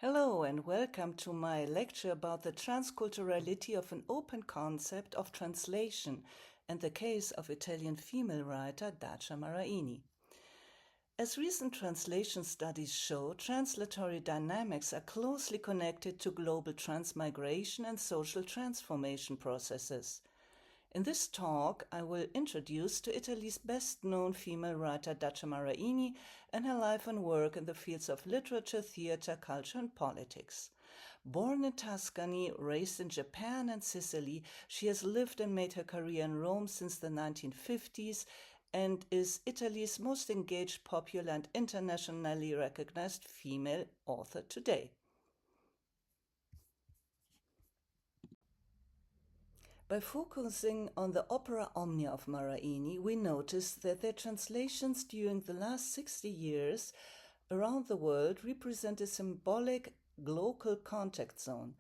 Hello and welcome to my lecture about the transculturality of an open concept of translation and the case of Italian female writer Dagmar. As recent translation studies show, translatory dynamics are closely connected to global transmigration and social transformation processes. In this talk, I will introduce to Italy's best-known female writer Dagmar and her life and work in the fields of literature, theater, culture, and politics. Born in Tuscany, raised in Japan and Sicily, she has lived and made her career in Rome since the 1950s and is Italy's most engaged, popular, and internationally recognized female author today. By focusing on the opera Omnia of Maraini, we notice that their translations during the last 60 years around the world represent a symbolic local contact zone.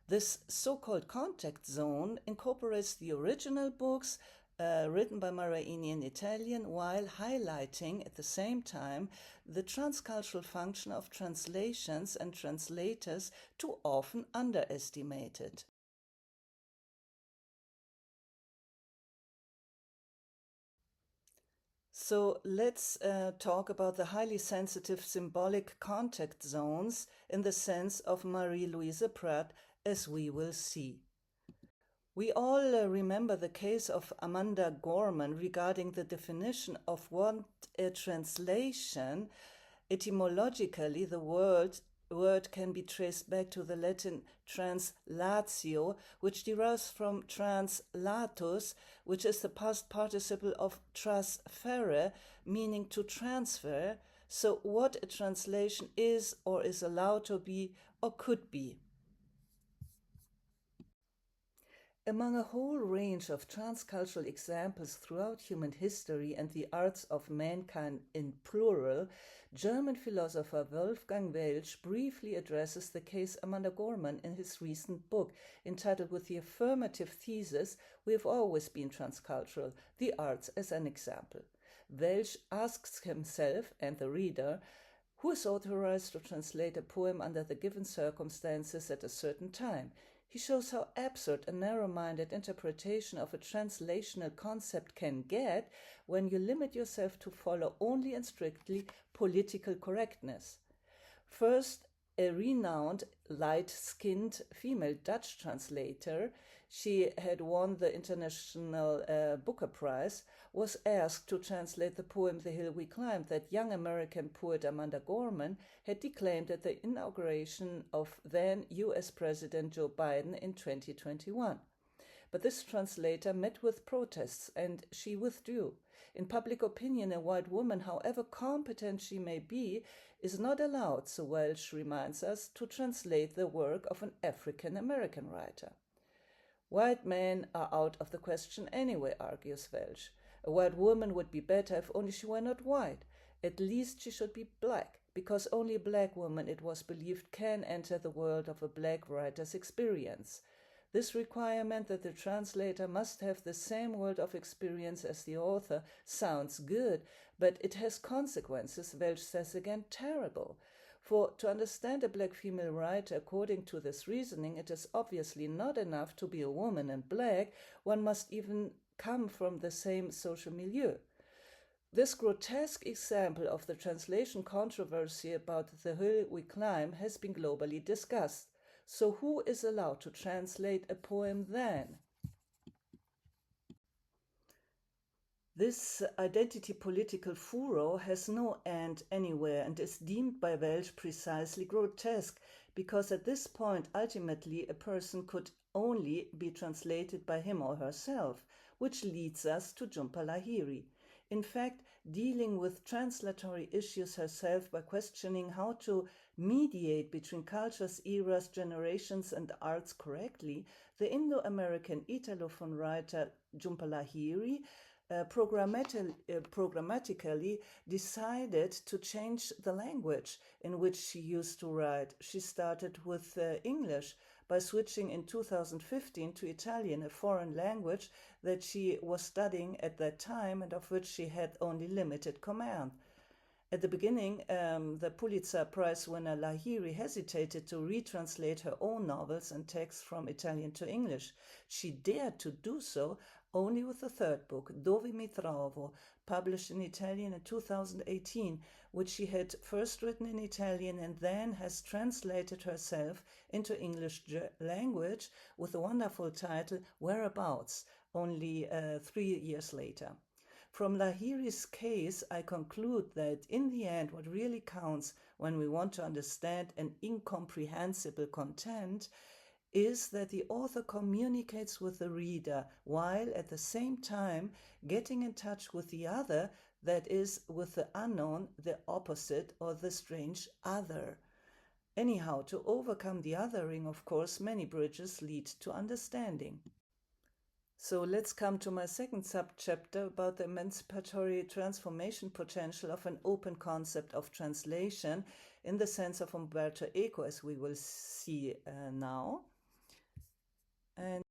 This so-called contact zone incorporates the original books written by Maraini in Italian while highlighting at the same time the transcultural function of translations and translators too often underestimated. So let's talk about the highly sensitive symbolic contact zones in the sense of Marie-Louise Pratt, as we will see. We all remember the case of Amanda Gorman regarding the definition of what a translation. Etymologically, the word can be traced back to the Latin translatio, which derives from translatus, which is the past participle of trasferre, meaning to transfer. So what a translation is or is allowed to be or could be. Among a whole range of transcultural examples throughout human history and the arts of mankind in plural, German philosopher Wolfgang Welsch briefly addresses the case Amanda Gorman in his recent book entitled with the affirmative thesis, "We have always been transcultural, the arts as an example." Welsch asks himself and the reader, who is authorized to translate a poem under the given circumstances at a certain time? He shows how absurd a narrow-minded interpretation of a translational concept can get when you limit yourself to follow only and strictly political correctness. First, a renowned light-skinned female Dutch translator, she had won the International Booker Prize, was asked to translate the poem "The Hill We Climbed" that young American poet Amanda Gorman had declaimed at the inauguration of then US President Joe Biden in 2021. But this translator met with protests and she withdrew. In public opinion, a white woman, however competent she may be, is not allowed, so Welsch reminds us, to translate the work of an African American writer. White men are out of the question anyway, argues Welsch. A white woman would be better if only she were not white. At least she should be black, because only black women, it was believed, can enter the world of a black writer's experience. This requirement that the translator must have the same world of experience as the author sounds good, but it has consequences, Welsch says again, terrible. For to understand a black female writer according to this reasoning, it is obviously not enough to be a woman and black, one must even come from the same social milieu. This grotesque example of the translation controversy about The Hill We Climb has been globally discussed. So who is allowed to translate a poem then? This identity political furor has no end anywhere and is deemed by Welsch precisely grotesque, because at this point ultimately a person could only be translated by him or herself, which leads us to Jhumpa Lahiri. In fact, dealing with translatory issues herself by questioning how to mediate between cultures, eras, generations, and arts correctly, the Indo-American Italophone writer Jhumpa Lahiri programmatically decided to change the language in which she used to write. She started with English by switching in 2015 to Italian, a foreign language that she was studying at that time and of which she had only limited command. At the beginning, the Pulitzer Prize winner Lahiri hesitated to retranslate her own novels and texts from Italian to English. She dared to do so only with the third book, Dove mi trovo, published in Italian in 2018, which she had first written in Italian and then has translated herself into English language with the wonderful title Whereabouts, only 3 years later. From Lahiri's case, I conclude that in the end, what really counts when we want to understand an incomprehensible content is that the author communicates with the reader while at the same time getting in touch with the other, that is, with the unknown, the opposite, or the strange other. Anyhow, to overcome the othering, of course, many bridges lead to understanding. So let's come to my second subchapter about the emancipatory transformation potential of an open concept of translation in the sense of Umberto Eco, as we will see now. And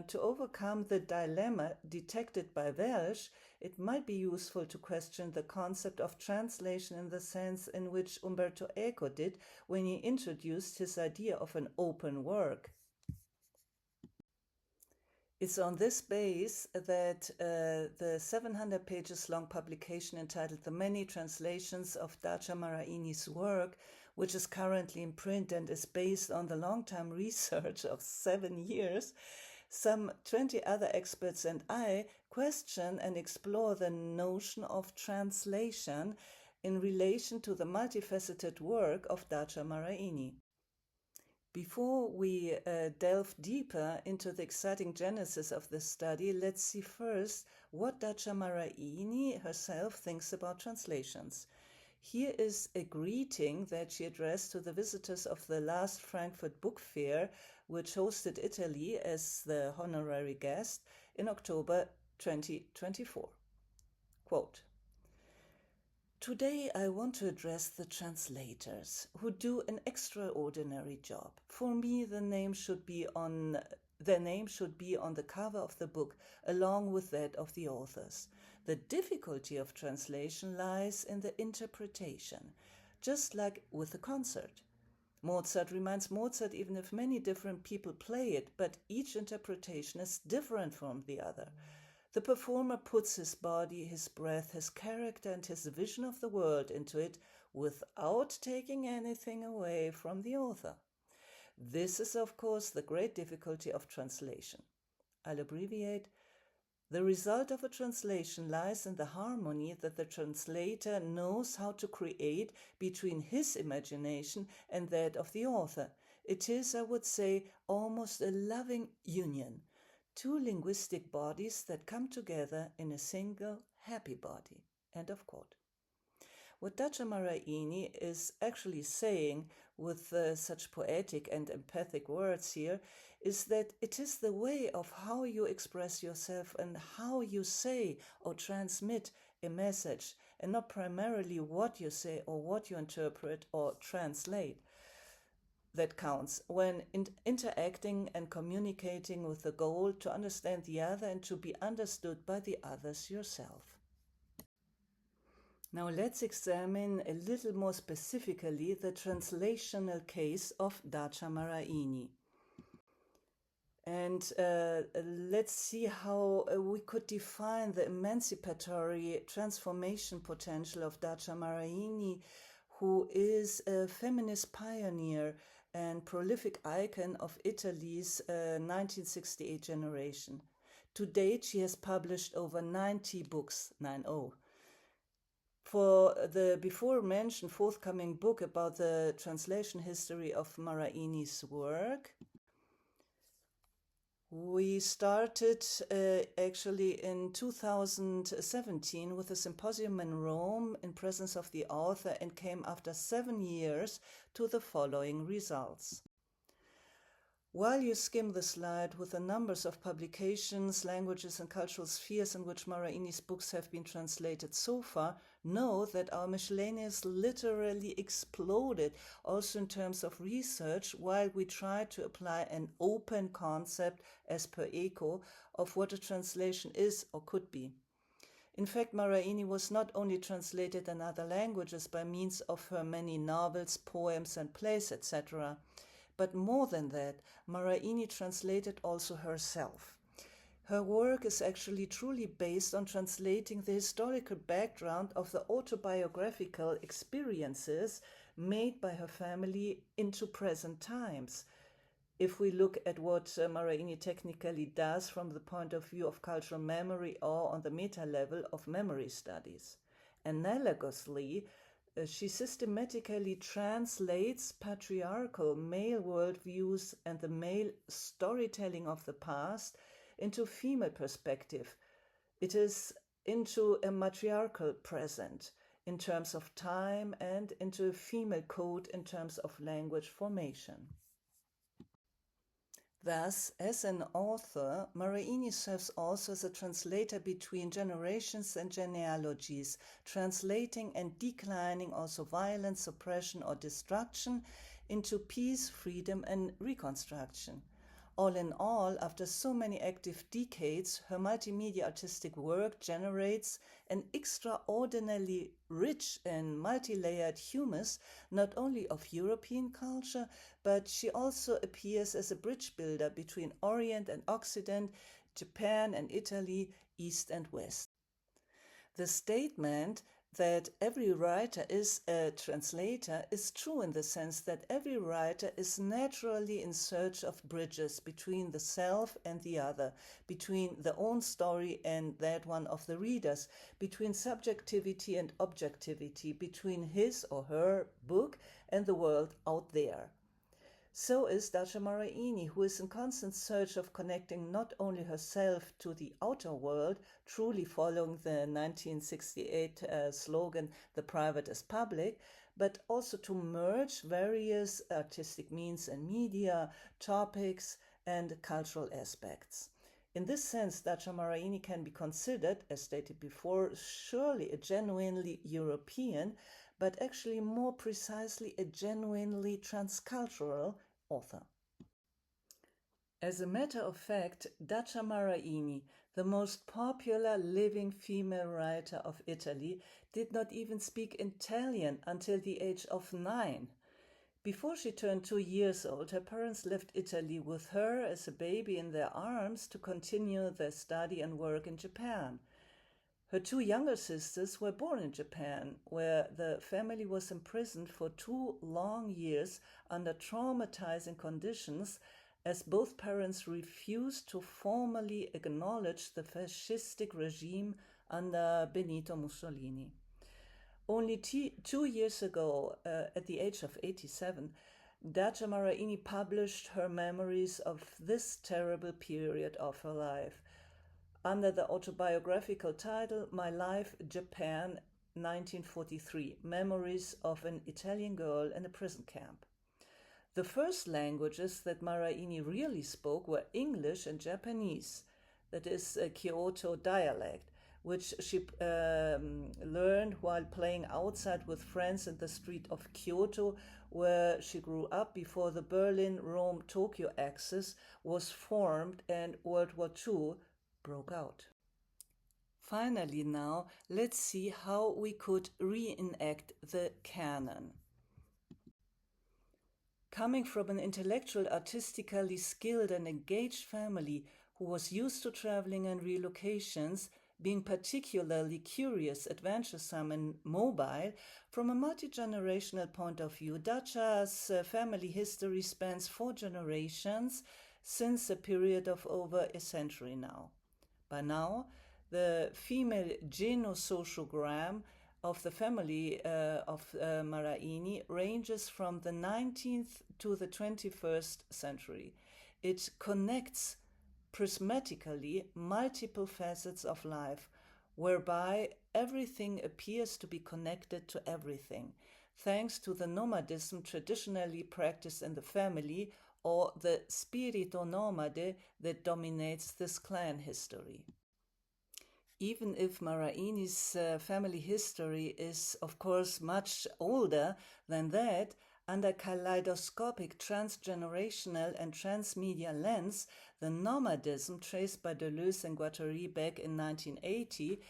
to overcome the dilemma detected by Welsh, it might be useful to question the concept of translation in the sense in which Umberto Eco did when he introduced his idea of an open work. It's on this base that the 700 pages long publication entitled The Many Translations of Dacia Maraini's Work, which is currently in print and is based on the long-term research of 7 years, some 20 other experts and I question and explore the notion of translation in relation to the multifaceted work of Dacia Maraini. Before we delve deeper into the exciting genesis of this study, let's see first what Dacia Maraini herself thinks about translations. Here is a greeting that she addressed to the visitors of the last Frankfurt Book Fair, which hosted Italy as the honorary guest in October 2024. Quote, "Today I want to address the translators who do an extraordinary job. For me, their name should be on the cover of the book, along with that of the authors. The difficulty of translation lies in the interpretation, just like with a concert. Mozart remains Mozart even if many different people play it, but each interpretation is different from the other. The performer puts his body, his breath, his character, and his vision of the world into it without taking anything away from the author. This is, of course, the great difficulty of translation. I'll abbreviate. The result of a translation lies in the harmony that the translator knows how to create between his imagination and that of the author. It is, I would say, almost a loving union. Two linguistic bodies that come together in a single happy body." End of quote. What Dacia Maraini is actually saying with such poetic and empathic words here is that it is the way of how you express yourself and how you say or transmit a message, and not primarily what you say or what you interpret or translate, that counts when interacting and communicating with the goal to understand the other and to be understood by the others yourself. Now let's examine a little more specifically the translational case of Dacia Maraini. And let's see how we could define the emancipatory transformation potential of Dacia Maraini, who is a feminist pioneer and prolific icon of Italy's 1968 generation. To date, she has published over 90 books, 90. For the before-mentioned forthcoming book about the translation history of Maraini's work, we started actually in 2017 with a symposium in Rome in presence of the author and came after 7 years to the following results. While you skim the slide with the numbers of publications, languages, and cultural spheres in which Maraini's books have been translated so far, know that our miscellaneous literally exploded also in terms of research while we try to apply an open concept, as per Eco, of what a translation is or could be. In fact, Maraini was not only translated in other languages by means of her many novels, poems, and plays, etc., but more than that, Maraini translated also herself. Her work is actually truly based on translating the historical background of the autobiographical experiences made by her family into present times. If we look at what Maraini technically does from the point of view of cultural memory or on the meta level of memory studies. Analogously, she systematically translates patriarchal male worldviews and the male storytelling of the past into female perspective. It is into a matriarchal present in terms of time and into a female code in terms of language formation. Thus, as an author, Maraini serves also as a translator between generations and genealogies, translating and declining also violence, oppression, or destruction into peace, freedom, and reconstruction. All in all, after so many active decades, her multimedia artistic work generates an extraordinarily rich and multi-layered humus, not only of European culture, but she also appears as a bridge builder between Orient and Occident, Japan and Italy, East and West. The statement that every writer is a translator is true in the sense that every writer is naturally in search of bridges between the self and the other, between the own story and that one of the readers, between subjectivity and objectivity, between his or her book and the world out there. So is Dagmar Maraini, who is in constant search of connecting not only herself to the outer world, truly following the 1968 slogan, "The private is public," but also to merge various artistic means and media, topics, and cultural aspects. In this sense, Dagmar Maraini can be considered, as stated before, surely a genuinely European, but actually more precisely a genuinely transcultural author. As a matter of fact, Dagmar Maraini, the most popular living female writer of Italy, did not even speak Italian until the age of 9. Before she turned 2 years old, her parents left Italy with her as a baby in their arms to continue their study and work in Japan. Her 2 younger sisters were born in Japan, where the family was imprisoned for 2 long years under traumatizing conditions, as both parents refused to formally acknowledge the fascistic regime under Benito Mussolini. Only 2 years ago, at the age of 87, Dagmar Maraini published her memories of this terrible period of her life under the autobiographical title My Life, Japan, 1943, Memories of an Italian Girl in a Prison Camp. The first languages that Maraini really spoke were English and Japanese, that is a Kyoto dialect, which she learned while playing outside with friends in the street of Kyoto, where she grew up before the Berlin-Rome-Tokyo axis was formed and World War II broke out. Finally now, let's see how we could reenact the canon. Coming from an intellectual, artistically skilled and engaged family who was used to traveling and relocations, being particularly curious, adventuresome and mobile, from a multi-generational point of view, Dagmar's family history spans 4 generations since a period of over a century now. By now, the female genosociogram of the family of Maraini ranges from the 19th to the 21st century. It connects prismatically multiple facets of life, whereby everything appears to be connected to everything, thanks to the nomadism traditionally practiced in the family, or the spirito nomade that dominates this clan history. Even if Maraini's family history is, of course, much older than that, under kaleidoscopic transgenerational and transmedia lens, the nomadism traced by Deleuze and Guattari back in 1980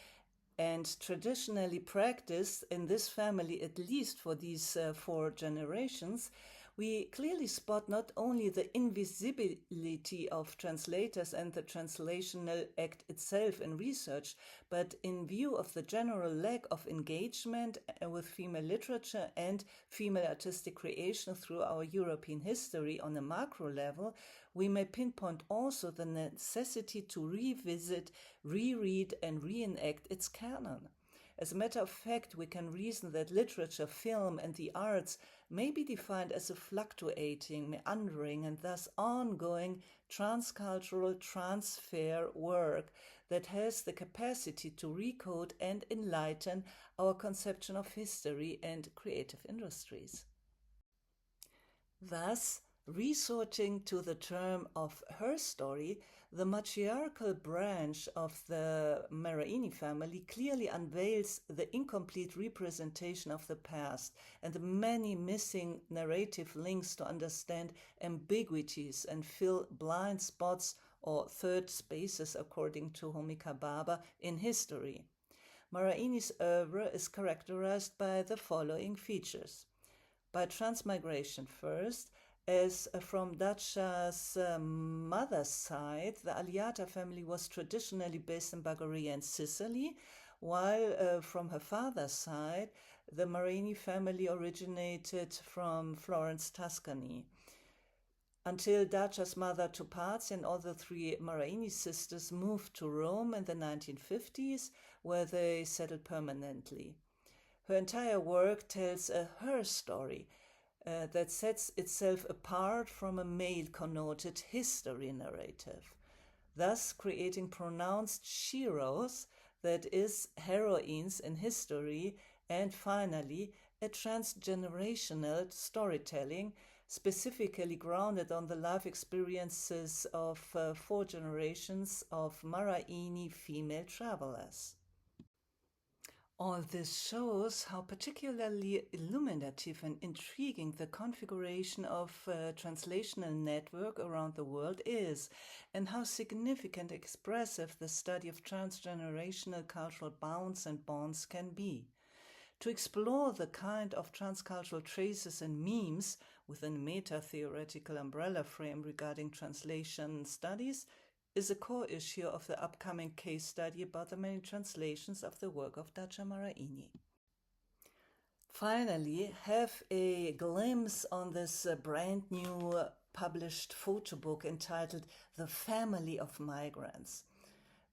and traditionally practiced in this family, at least for these 4 generations, we clearly spot not only the invisibility of translators and the translational act itself in research, but in view of the general lack of engagement with female literature and female artistic creation through our European history on a macro level, we may pinpoint also the necessity to revisit, reread, and reenact its canon. As a matter of fact, we can reason that literature, film, and the arts may be defined as a fluctuating, meandering, and thus ongoing transcultural transfer work that has the capacity to recode and enlighten our conception of history and creative industries. Thus, resorting to the term of her story, the matriarchal branch of the Maraini family clearly unveils the incomplete representation of the past and the many missing narrative links to understand ambiguities and fill blind spots or third spaces, according to Homika Baba, in history. Maraini's oeuvre is characterized by the following features. By transmigration first, as from Dacha's mother's side, the Aliata family was traditionally based in Bulgaria and Sicily, while from her father's side, the Marini family originated from Florence, Tuscany. Until Dacia's mother Topazia and all the 3 Maraini sisters moved to Rome in the 1950s, where they settled permanently. Her entire work tells a her story that sets itself apart from a male-connoted history narrative, thus creating pronounced sheroes, that is, heroines in history, and finally, a transgenerational storytelling, specifically grounded on the life experiences of 4 generations of Maraini female travelers. All this shows how particularly illuminative and intriguing the configuration of a translational network around the world is, and how significant and expressive the study of transgenerational cultural bounds and bonds can be. To explore the kind of transcultural traces and memes within a meta-theoretical umbrella frame regarding translation studies is a core issue of the upcoming case study about the many translations of the work of Dacia Maraini. Finally, have a glimpse on this brand new published photo book entitled The Family of Migrants.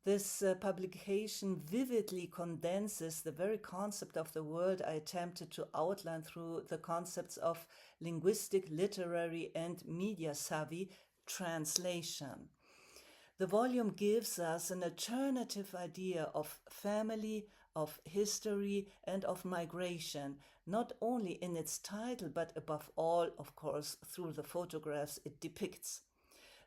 This publication vividly condenses the very concept of the world I attempted to outline through the concepts of linguistic, literary, and media savvy translation. The volume gives us an alternative idea of family, of history, and of migration, not only in its title, but above all, of course, through the photographs it depicts.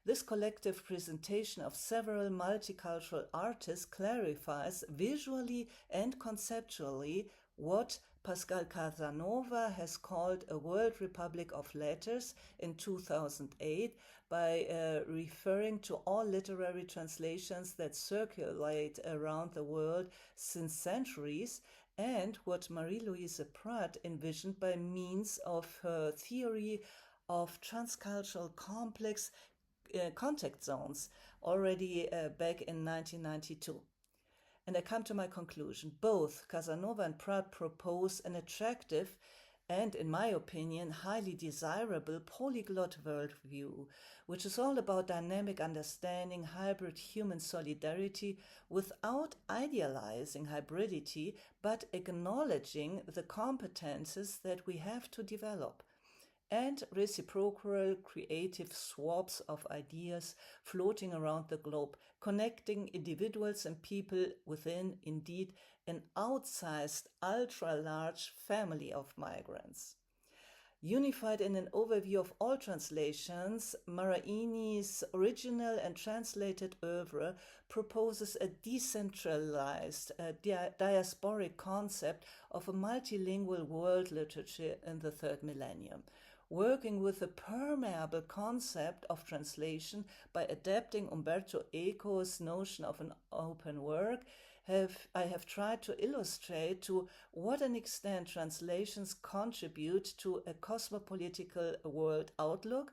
This collective presentation of several multicultural artists clarifies visually and conceptually what Pascal Casanova has called a World Republic of Letters in 2008 by referring to all literary translations that circulate around the world since centuries, and what Marie-Louise Prat envisioned by means of her theory of transcultural complex contact zones already back in 1992. And I come to my conclusion. Both Casanova and Prat propose an attractive and, in my opinion, highly desirable polyglot worldview, which is all about dynamic understanding, hybrid human solidarity without idealizing hybridity, but acknowledging the competences that we have to develop, and reciprocal creative swaps of ideas floating around the globe, connecting individuals and people within, indeed, an outsized, ultra-large family of migrants. Unified in an overview of all translations, Maraini's original and translated oeuvre proposes a decentralized, diasporic concept of a multilingual world literature in the 3rd millennium, working with the permeable concept of translation by adapting Umberto Eco's notion of an open work I have tried to illustrate to what an extent translations contribute to a cosmopolitical world outlook,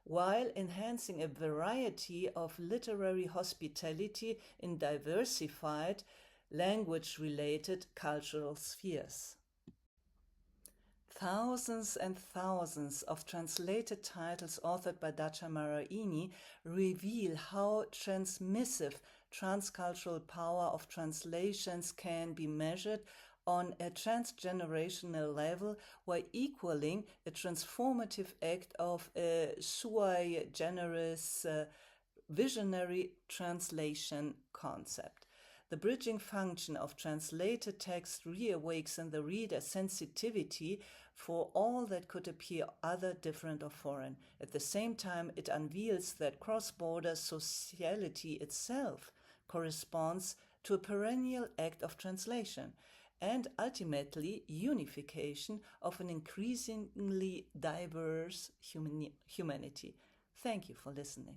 while enhancing a variety of literary hospitality in diversified, language-related cultural spheres. Thousands and thousands of translated titles authored by Dagmar reveal how transmissive transcultural power of translations can be measured on a transgenerational level while equaling a transformative act of a sui generis visionary translation concept. The bridging function of translated text reawakes in the reader's sensitivity for all that could appear other, different, or foreign. At the same time, it unveils that cross-border sociality itself corresponds to a perennial act of translation and ultimately unification of an increasingly diverse humanity. Thank you for listening.